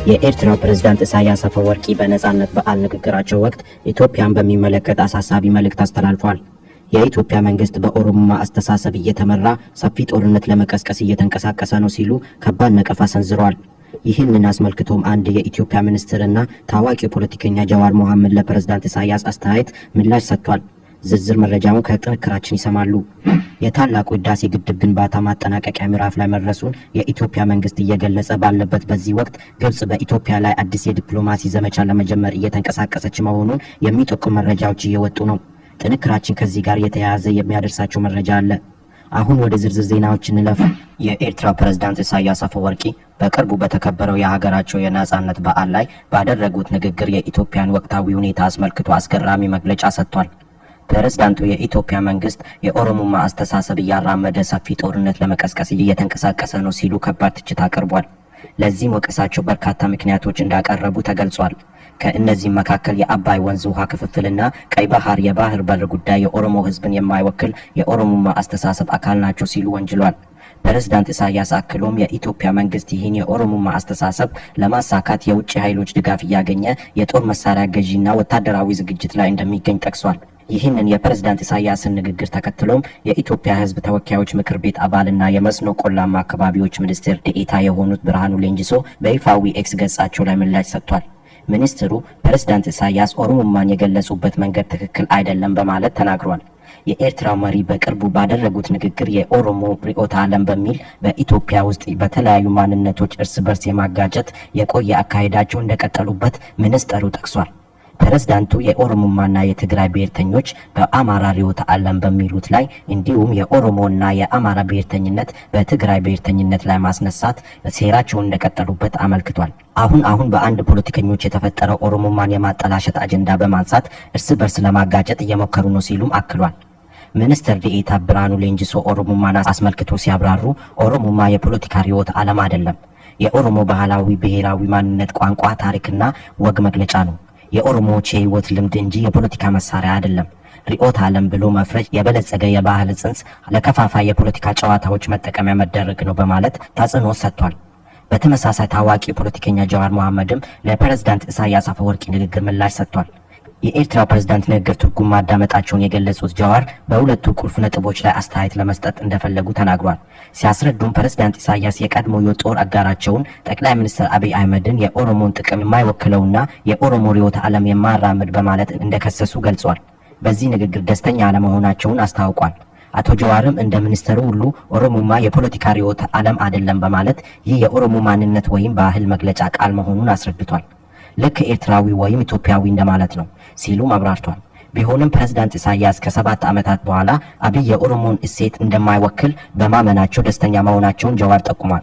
የኤርትራው ፕሬዝዳንት ኢሳያስ አፈወርቂ በነጻነት በዓል ንግግራቸው ወቅት ኢትዮጵያን በሚመለከት አሳሳቢ መልእክት አስተላልፏል። የኢትዮጵያ መንግስት በኦሮሞማ አስተሳሰብ እየተመራ ሰፊ ጦርነት ለመቀስቀስ እየተንቀሳቀሰ ነው ሲሉ ከባድ ነቀፋ ሰንዝረዋል። ይህንን አስመልክቶም አንድ የኢትዮጵያ ሚኒስትርና ታዋቂው ፖለቲከኛ ጀዋር መሐመድ ለፕሬዝዳንት ኢሳያስ አስተያየት ምላሽ ሰጥቷል። ዝርዝር መረጃውን ከጥንክራችን ይሰማሉ። የታላቁ ህዳሴ ግድብ ግንባታ ማጠናቀቂያ ምዕራፍ ላይ መድረሱን የኢትዮጵያ መንግስት እየገለጸ ባለበት በዚህ ወቅት ግብጽ በኢትዮጵያ ላይ አዲስ የዲፕሎማሲ ዘመቻ ለመጀመር እየተንቀሳቀሰች መሆኑን የሚጠቁም መረጃዎች እየወጡ ነው። ጥንክራችን ከዚህ ጋር የተያያዘ የሚያደርሳቸው መረጃ አለ። አሁን ወደ ዝርዝር ዜናዎች እንለፍ። የኤርትራ ፕሬዝዳንት ኢሳያስ አፈወርቂ በቅርቡ በተከበረው የሀገራቸው የነጻነት በዓል ላይ ባደረጉት ንግግር የኢትዮጵያን ወቅታዊ ሁኔታ አስመልክቶ አስገራሚ መግለጫ ሰጥቷል። ፕሬዝዳንቱ የኢትዮጵያ መንግስት የኦሮሞማ አስተሳሰብ እያራመደ ሰፊ ጦርነት ለመቀስቀስ እየተንቀሳቀሰ ነው ሲሉ ከባድ ትችት አቅርቧል። ለዚህም ወቀሳቸው በርካታ ምክንያቶች እንዳቀረቡ ተገልጿል። ከእነዚህም መካከል የአባይ ወንዝ ውሃ ክፍፍልና ቀይ ባህር የባህር በር ጉዳይ የኦሮሞ ህዝብን የማይወክል የኦሮሞማ አስተሳሰብ አካል ናቸው ሲሉ ወንጅሏል። ፕሬዝዳንት ኢሳያስ አክሎም የኢትዮጵያ መንግስት ይህን የኦሮሞማ አስተሳሰብ ለማሳካት የውጭ ኃይሎች ድጋፍ እያገኘ የጦር መሳሪያ ገዢና ወታደራዊ ዝግጅት ላይ እንደሚገኝ ጠቅሷል። ይህንን የፕሬዝዳንት ኢሳያስን ንግግር ተከትሎም የኢትዮጵያ ህዝብ ተወካዮች ምክር ቤት አባልና የመስኖ ቆላማ አካባቢዎች ሚኒስትር ዴኤታ የሆኑት ብርሃኑ ሌንጂሶ በይፋዊ ኤክስ ገጻቸው ላይ ምላሽ ሰጥቷል። ሚኒስትሩ ፕሬዝዳንት ኢሳያስ ኦሮሞማን የገለጹበት መንገድ ትክክል አይደለም በማለት ተናግሯል። የኤርትራ መሪ በቅርቡ ባደረጉት ንግግር የኦሮሞ ርዕዮተ ዓለም በሚል በኢትዮጵያ ውስጥ በተለያዩ ማንነቶች እርስ በርስ የማጋጨት የቆየ አካሄዳቸው እንደቀጠሉበት ሚኒስትሩ ጠቅሷል። ፕሬዝዳንቱ የኦሮሞማና የትግራይ ብሔርተኞች በአማራ ርዕዮተ ዓለም በሚሉት ላይ እንዲሁም የኦሮሞና የአማራ ብሔርተኝነት በትግራይ ብሔርተኝነት ላይ ማስነሳት ሴራቸውን እንደቀጠሉበት አመልክቷል። አሁን በአንድ ፖለቲከኞች የተፈጠረው ኦሮሞማን የማጠላሸት አጀንዳ በማንሳት እርስ በርስ ለማጋጨት እየሞከሩ ነው ሲሉም አክሏል። ሚኒስትር ዴኤታ ብርሃኑ ሌንጂሶ ኦሮሞማን አስመልክቶ ሲያብራሩ ኦሮሞማ የፖለቲካ ርዕዮተ ዓለም አይደለም። የኦሮሞ ባህላዊ ብሔራዊ ማንነት፣ ቋንቋ፣ ታሪክና ወግ መግለጫ ነው። የኦሮሞዎች የህይወት ልምድ እንጂ የፖለቲካ መሳሪያ አይደለም። ርዕዮተ ዓለም ብሎ መፍረጅ የበለጸገ የባህል ጽንስ ለከፋፋይ የፖለቲካ ጨዋታዎች መጠቀሚያ መደረግ ነው በማለት ተጽዕኖ ሰጥቷል። በተመሳሳይ ታዋቂ ፖለቲከኛ ጀዋር መሐመድም ለፕሬዝዳንት ኢሳያስ አፈወርቂ ንግግር ምላሽ ሰጥቷል። የኤርትራው ፕሬዝዳንት ንግግር ትርጉም ማዳመጣቸውን የገለጹት ጀዋር በሁለቱ ቁልፍ ነጥቦች ላይ አስተያየት ለመስጠት እንደፈለጉ ተናግሯል። ሲያስረዱም ፕሬዝዳንት ኢሳያስ የቀድሞ የጦር አጋራቸውን ጠቅላይ ሚኒስትር አብይ አህመድን የኦሮሞን ጥቅም የማይወክለውና የኦሮሞ ርዕዮተ ዓለም የማራምድ በማለት እንደከሰሱ ገልጿል። በዚህ ንግግር ደስተኛ አለመሆናቸውን አስታውቋል። አቶ ጀዋርም እንደ ሚኒስትሩ ሁሉ ኦሮሞማ የፖለቲካ ርዕዮተ ዓለም አይደለም በማለት ይህ የኦሮሞ ማንነት ወይም ባህል መግለጫ ቃል መሆኑን አስረድቷል። ልክ ኤርትራዊ ወይም ኢትዮጵያዊ እንደማለት ነው ሲሉም አብራርቷል። ቢሆንም ፕሬዝዳንት ኢሳያስ ከ7 ዓመታት በኋላ አብይ የኦሮሞን እሴት እንደማይወክል በማመናቸው ደስተኛ መሆናቸውን ጀዋር ጠቁሟል።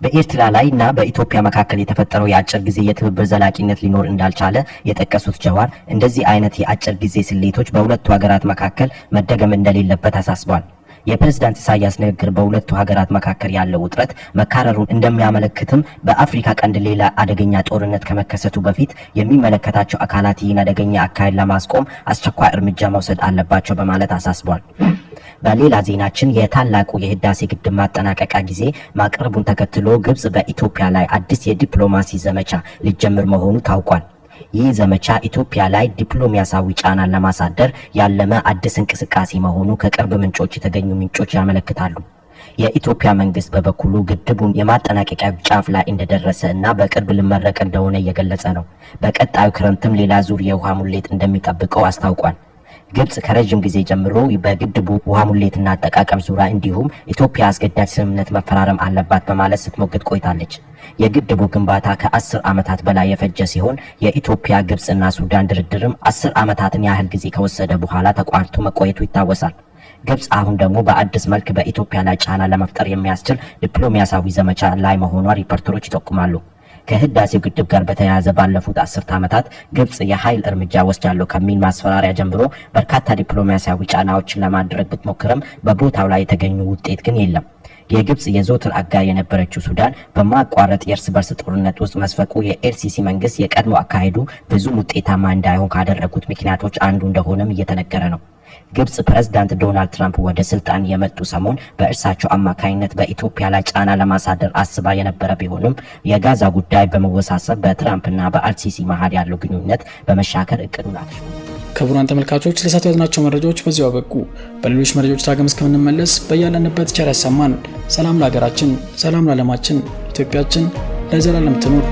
በኤርትራ ላይ እና በኢትዮጵያ መካከል የተፈጠረው የአጭር ጊዜ የትብብር ዘላቂነት ሊኖር እንዳልቻለ የጠቀሱት ጀዋር እንደዚህ አይነት የአጭር ጊዜ ስሌቶች በሁለቱ ሀገራት መካከል መደገም እንደሌለበት አሳስቧል። የፕሬዝዳንት ኢሳያስ ንግግር በሁለቱ ሀገራት መካከል ያለው ውጥረት መካረሩን እንደሚያመለክትም በአፍሪካ ቀንድ ሌላ አደገኛ ጦርነት ከመከሰቱ በፊት የሚመለከታቸው አካላት ይህን አደገኛ አካሄድ ለማስቆም አስቸኳይ እርምጃ መውሰድ አለባቸው በማለት አሳስቧል። በሌላ ዜናችን የታላቁ የህዳሴ ግድብ ማጠናቀቂያ ጊዜ ማቅረቡን ተከትሎ ግብጽ በኢትዮጵያ ላይ አዲስ የዲፕሎማሲ ዘመቻ ሊጀምር መሆኑ ታውቋል። ይህ ዘመቻ ኢትዮጵያ ላይ ዲፕሎማሲያዊ ጫናን ለማሳደር ያለመ አዲስ እንቅስቃሴ መሆኑ ከቅርብ ምንጮች የተገኙ ምንጮች ያመለክታሉ። የኢትዮጵያ መንግስት በበኩሉ ግድቡን የማጠናቀቂያ ጫፍ ላይ እንደደረሰ እና በቅርብ ሊመረቅ እንደሆነ እየገለጸ ነው። በቀጣዩ ክረምትም ሌላ ዙር የውሃ ሙሌት እንደሚጠብቀው አስታውቋል። ግብጽ ከረጅም ጊዜ ጀምሮ በግድቡ ውሃ ሙሌትና አጠቃቀም ዙሪያ እንዲሁም ኢትዮጵያ አስገዳጅ ስምምነት መፈራረም አለባት በማለት ስትሞግት ቆይታለች። የግድቡ ግንባታ ከ10 ዓመታት በላይ የፈጀ ሲሆን የኢትዮጵያ ግብጽና ሱዳን ድርድርም 10 ዓመታትን ያህል ጊዜ ከወሰደ በኋላ ተቋርጦ መቆየቱ ይታወሳል። ግብጽ አሁን ደግሞ በአዲስ መልክ በኢትዮጵያ ላይ ጫና ለመፍጠር የሚያስችል ዲፕሎማሲያዊ ዘመቻ ላይ መሆኗ ሪፖርተሮች ይጠቁማሉ። ከህዳሴው ግድብ ጋር በተያያዘ ባለፉት 10 ዓመታት ግብጽ የኃይል እርምጃ ወስዳለሁ ከሚል ማስፈራሪያ ጀምሮ በርካታ ዲፕሎማሲያዊ ጫናዎችን ለማድረግ ብትሞክርም በቦታው ላይ የተገኙ ውጤት ግን የለም። የግብጽ የዘወትር አጋር የነበረችው ሱዳን በማቋረጥ የእርስ በርስ ጦርነት ውስጥ መስፈቁ የኤልሲሲ መንግስት የቀድሞ አካሄዱ ብዙ ውጤታማ እንዳይሆን ካደረጉት ምክንያቶች አንዱ እንደሆነም እየተነገረ ነው። ግብጽ ፕሬዝዳንት ዶናልድ ትራምፕ ወደ ስልጣን የመጡ ሰሞን በእርሳቸው አማካኝነት በኢትዮጵያ ላይ ጫና ለማሳደር አስባ የነበረ ቢሆንም የጋዛ ጉዳይ በመወሳሰብ በትራምፕና በአልሲሲ መሃል ያለው ግንኙነት በመሻከር እቅዱን አክሽፏል። ክቡራን ተመልካቾች ለሰዓቱ ያዝናቸው መረጃዎች በዚያው አበቁ። በሌሎች መረጃዎች ዳግም እስከምንመለስ በያለንበት ቸር ያሰማን። ሰላም ለሀገራችን፣ ሰላም ለዓለማችን። ኢትዮጵያችን ለዘላለም ትኑር።